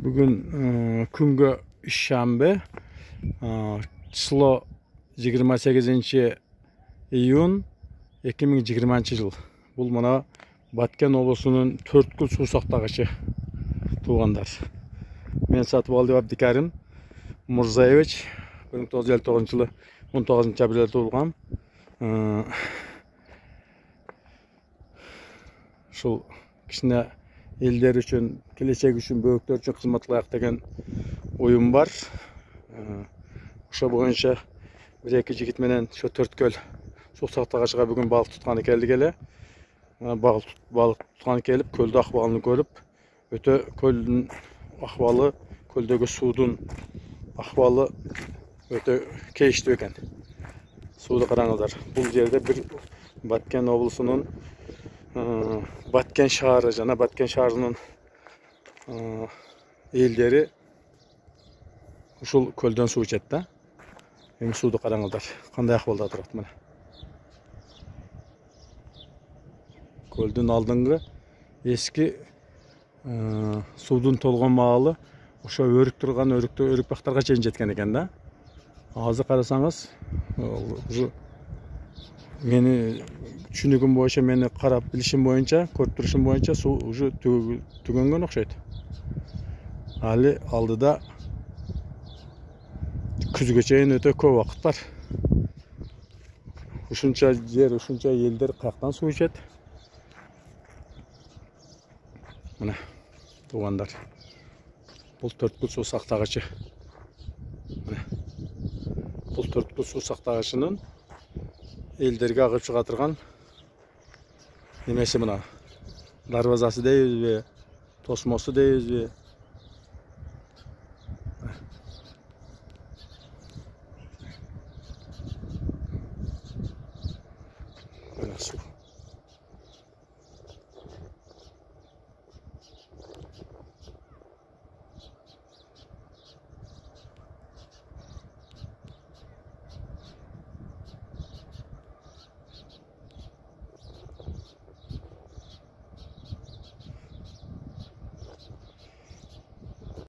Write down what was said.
Bugün күнгө шамбы, число 28 июнь 2020 жыл. Бұл мына Баткен облысының Төрткүл суусактагычы туугандар. Мен Сатыбалдиев Абдикарим Мурзаевич 1959 жылы 19 апрелде туулгам. Шул кичине элдер үчүн, келечек үчүн, бөөктөр үчүн кызмат кылайык деген оюм бар. Ошо боюнча бир-эки жигит менен ошо Төрткөл суусактагычга бүгүн балык тутканы келдик эле. Балык тутканы келип, көлдүн акыбалын көрүп, өтө көлдүн акыбалы, көлдөгү суудун акыбалы өтө кейиштүү экен. Сууду караңыздар. Бул жерде бир Баткен облусунун Баткен шаары жана Баткен шаарынын элдери ушул көлдөн суу ичет да. Эми сууду караңыздар, кандай акыбалда турат мына. Көлдүн алдыңгы эски суудун толгон маалы ошо өрүк турган өрүк бактарга чейин жеткен экен да. Азыр карасаңыз, мени түшүнүгүм боюнча, мени карап билишим боюнча, көрүп турушум боюнча суу уже түгөнгөн окшойт. Али алдыда күзгө чейин өтө көп убакыт бар. Ушунча жер, ушунча элдер каяктан суу ичет? Мына туугандар. Бул Төрткүл суусактагычы. Бул Төрткүл суусактагычынын элдерге агып чыга турган немеси мына. Дарбазасы дейбизби, тосмосу дейбизби? Мына суу.